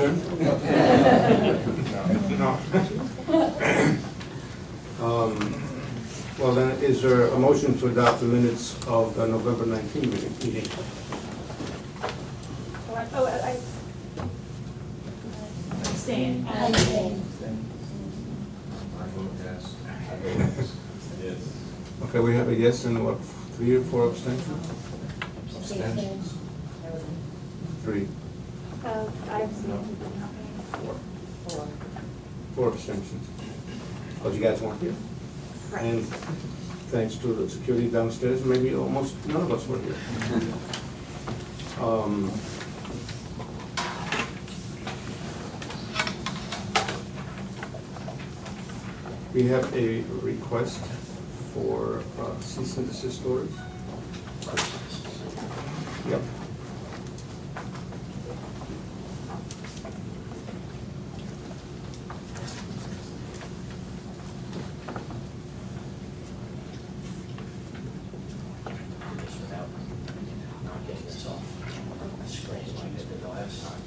adjourn? No. Well, then, is there a motion to adopt the minutes of the November 19 meeting? Oh, I abstain. I abstain. I vote yes. Yes. Okay, we have a yes and what, 3 or 4 abstentions? Abstentions. 3, I abstain. 4 abstentions. Because you guys weren't here. And thanks to the security downstairs, maybe almost none of us were here. We have a request for cease and desist orders. Yep. Just without knocking this off the screen like I did the last time.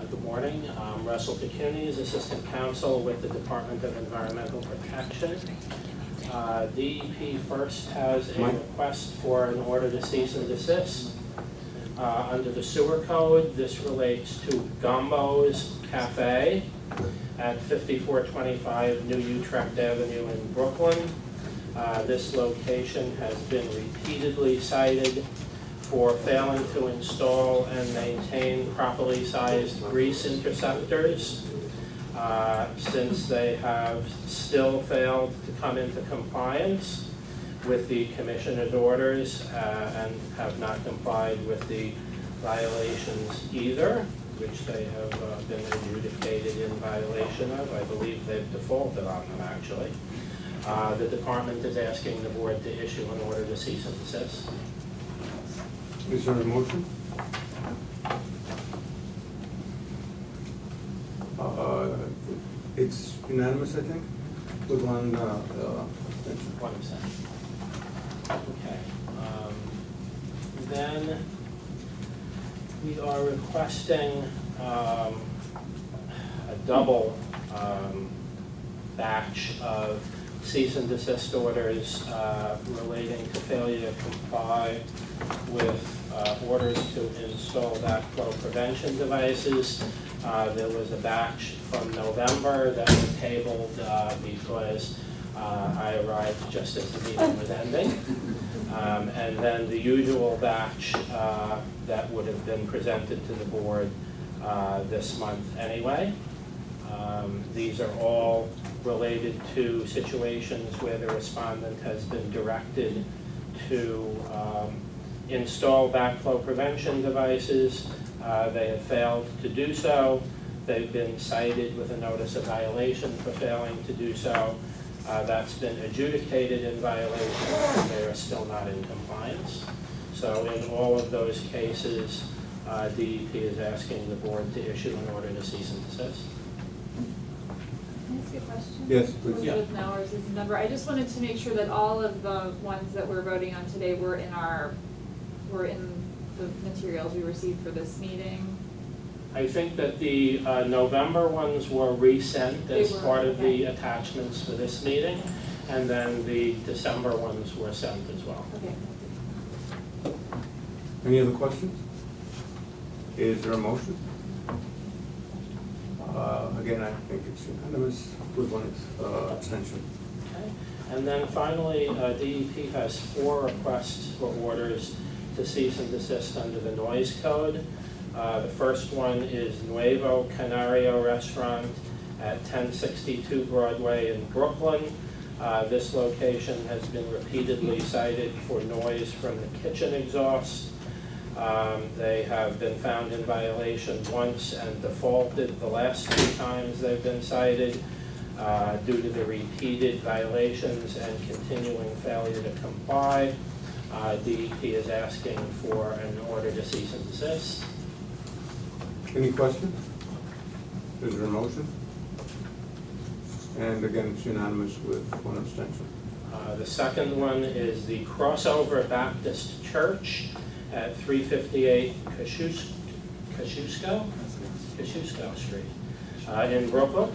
Good morning, I'm Russell Picunis, Assistant Counsel with the Department of Environmental Protection. DEP first has a request for an order to cease and desist. Under the sewer code, this relates to Gumbo's Cafe at 5425 New Utrecht Avenue in Brooklyn. This location has been repeatedly cited for failing to install and maintain properly sized grease interceptors. Since they have still failed to come into compliance with the commissioner's orders and have not complied with the violations either, which they have been adjudicated in violation of. I believe they've defaulted on them, actually. The department is asking the board to issue an order to cease and desist. Is there a motion? It's unanimous, I think, with one abstention. 1%. Okay. Then we are requesting a double batch of cease and desist orders relating to failure to comply with orders to install backflow prevention devices. There was a batch from November that was tabled because I arrived just as the meeting was ending. And then the usual batch that would have been presented to the board this month anyway. These are all related to situations where the respondent has been directed to install backflow prevention devices. They have failed to do so. They've been cited with a notice of violation for failing to do so. That's been adjudicated in violation, and they are still not in compliance. So in all of those cases, DEP is asking the board to issue an order to cease and desist. Can I ask you a question? Yes, please. Yeah. Elizabeth Nowers is the number. I just wanted to make sure that all of the ones that we're voting on today were in the materials we received for this meeting. I think that the November ones were resent They as were, part of the okay. attachments for this meeting, and then the December ones were sent as well. Okay. Any other questions? Is there a motion? Again, I think it's unanimous with one abstention. Okay. And then finally, DEP has 4 requests for orders to cease and desist under the noise code. The first one is Nuevo Canario Restaurant at 1062 Broadway in Brooklyn. This location has been repeatedly cited for noise from the kitchen exhaust. They have been found in violation once and defaulted the last 2 times they've been cited due to the repeated violations and continuing failure to comply. DEP is asking for an order to cease and desist. Any questions? Is there a motion? And again, it's unanimous with one abstention. The second one is the Crossover Baptist Church at 358 Kosciuszko Street in Brooklyn.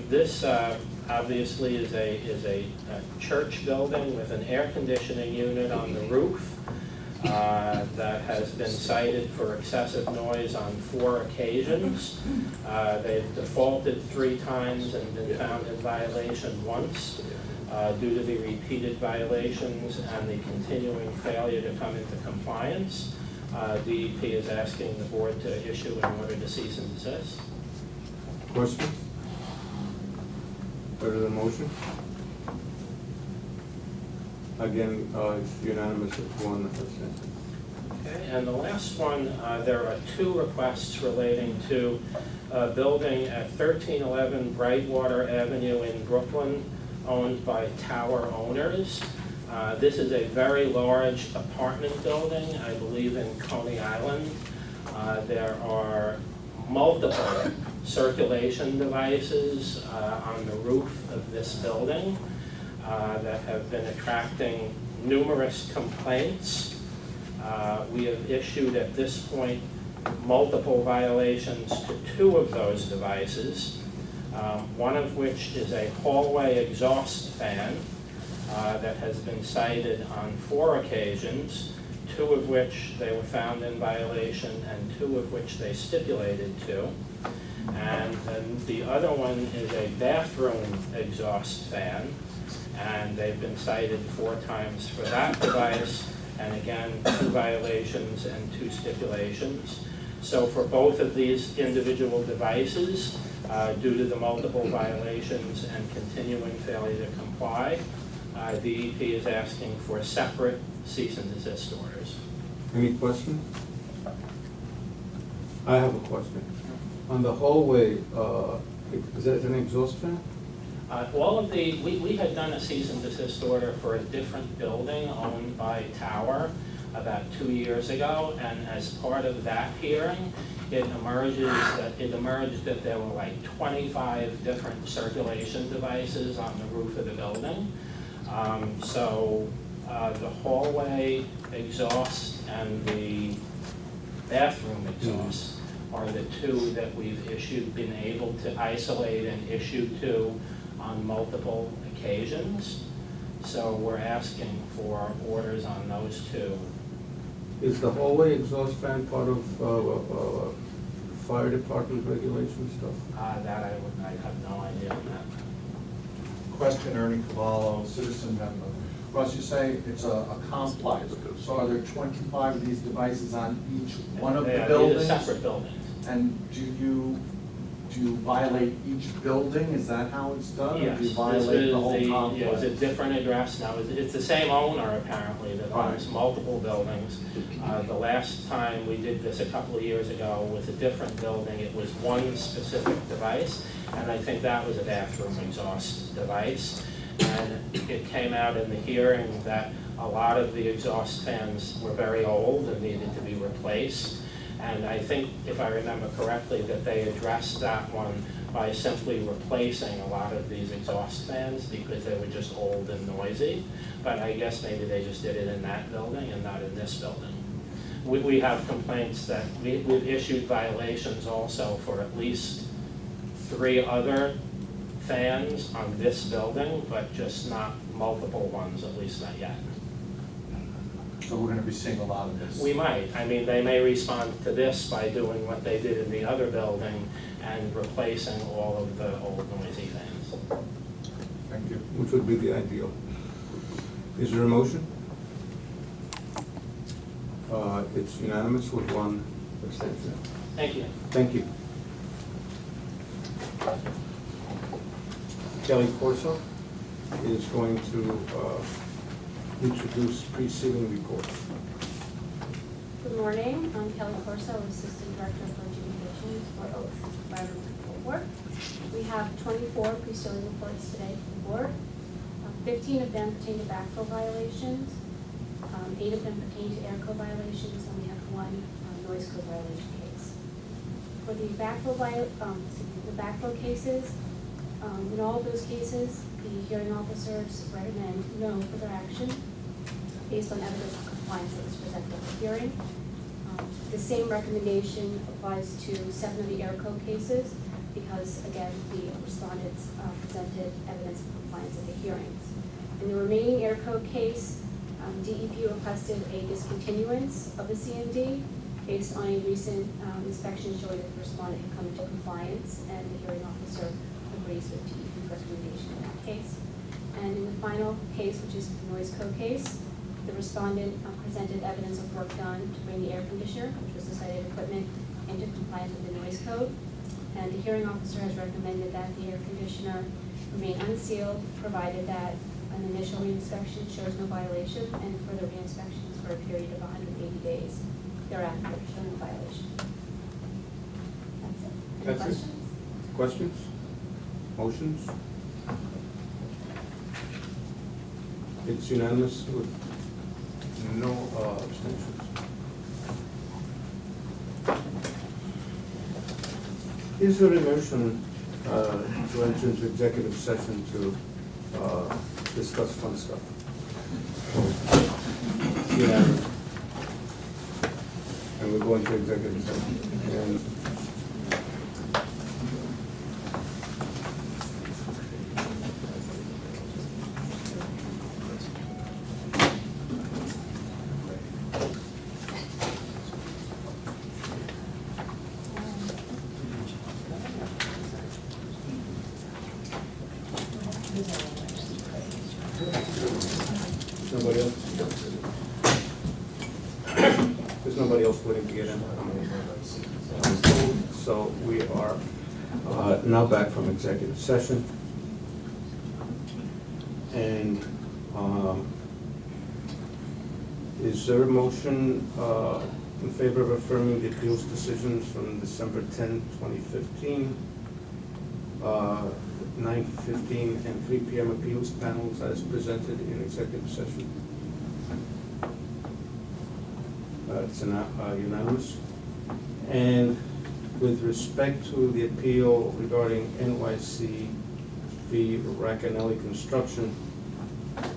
This obviously is a church building with an air conditioning unit on the roof that has been cited for excessive noise on 4 occasions. They've defaulted 3 times and been found in violation once. Due to the repeated violations and the continuing failure to come into compliance, DEP is asking the board to issue an order to cease and desist. Questions? Better than motion? Again, it's unanimous with 1 abstention. Okay, and the last one, there are 2 requests relating to a building at 1311 Brightwater Avenue in Brooklyn, owned by Tower Owners. This is a very large apartment building, I believe in Coney Island. There are multiple circulation devices on the roof of this building that have been attracting numerous complaints. We have issued at this point multiple violations to 2 of those devices, one of which is a hallway exhaust fan that has been cited on 4 occasions, 2 of which they were found in violation and 2 of which they stipulated to. And then the other one is a bathroom exhaust fan, and they've been cited 4 times for that device, and again, 2 violations and 2 stipulations. So for both of these individual devices, due to the multiple violations and continuing failure to comply, DEP is asking for separate cease and desist orders. Any questions? I have a question. On the hallway, is that an exhaust fan? We had done a cease and desist order for a different building owned by Tower about 2 years ago, and as part of that hearing, it emerged that there were like 25 different circulation devices on the roof of the building. So the hallway exhaust and the bathroom exhaust are the 2 that we've been able to isolate and issue to on multiple occasions. So we're asking for orders on those 2. Is the hallway exhaust fan part of fire department regulation stuff? That I have no idea on that. Question, Ernie Cavallo, citizen member. Russ, you say it's a complex, so are there 25 of these devices on each one of the buildings? These are separate buildings. And do you violate each building? Is that how it's done? Or do you Yes, violate the whole it's complex? a different address now. It's the same owner apparently that owns multiple buildings. The last time we did this a couple of years ago with a different building, it was one specific device, and I think that was a bathroom exhaust device. And it came out in the hearing that a lot of the exhaust fans were very old and needed to be replaced. And I think, if I remember correctly, that they addressed that one by simply replacing a lot of these exhaust fans because they were just old and noisy. But I guess maybe they just did it in that building and not in this building. We have complaints that we've issued violations also for at least 3 other fans on this building, but just not multiple ones, at least not yet. So we're gonna be seeing a lot of this? We might. I mean, they may respond to this by doing what they did in the other building and replacing all of the old noisy fans. Thank you. Which would be the ideal. Is there a motion? It's unanimous with 1 abstention. Thank you. Thank you. Kelly Corso is going to introduce preceding reports. Good morning, I'm Kelly Corso, Assistant Director of Adjudications for Oath Environmental Control Board. We have 24 preceding reports today for the board. 15 of them pertain to backflow violations, 8 of them pertain to air code violations, and we have 1 noise code violation case. For the backflow cases, in all of those cases, the hearing officers recommend no further action based on evidence of compliance that was presented at the hearing. The same recommendation applies to 7 of the air code cases, because again, the respondents presented evidence of compliance at the hearings. In the remaining air code case, DEP requested a discontinuance of the CMD based on a recent inspection showing that the respondent had come into compliance, and the hearing officer agrees with DEP's recommendation in that case. And in the final case, which is the noise code case, the respondent presented evidence of work done to bring the air conditioner, which was the cited equipment, into compliance with the noise code. And the hearing officer has recommended that the air conditioner remain unsealed, provided that an initial reinspection shows no violation, and further re-inspections for a period of 180 days thereafter show no violation. That's it. Any That's it. questions? Questions? Motions? It's unanimous with no abstentions. Is there a motion to enter into executive session to discuss fun stuff? Unanimous. And we're going to executive session. And nobody else? There's nobody else waiting to get in. So we are now back from executive session. And is there a motion in favor of affirming the appeals decisions from December 10, 2015, 9:15 and 3 p.m. appeals panels as presented in executive session? It's unanimous. And with respect to the appeal regarding NYC v. Racanelli Construction,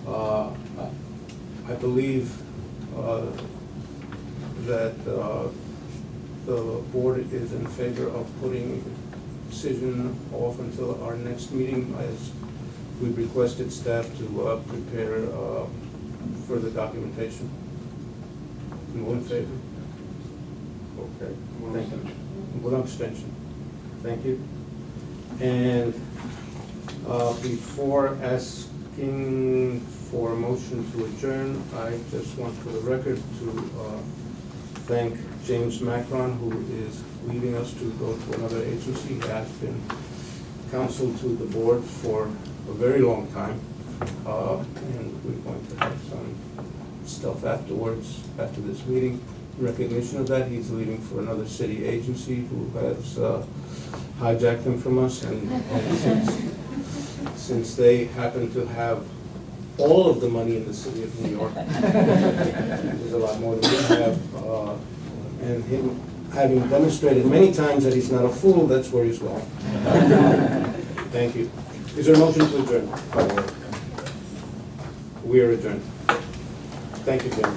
I believe that the board is in favor of putting decision off until our next meeting, as we requested staff to prepare further documentation. No in favor? Okay, thank you. One abstention. Thank you. And before asking for a motion to adjourn, I just want for the record to thank James Macron, who is leaving us to go to another agency. He has been counsel to the board for a very long time. And we're going to have some stuff afterwards, after this meeting. In recognition of that, he's leaving for another city agency who has hijacked him from us. And since they happen to have all of the money in the city of New York, there's a lot more than we have, and him having demonstrated many times that he's not a fool, that's where he's going. Thank you. Is there a motion to adjourn? We are adjourned. Thank you, Jim.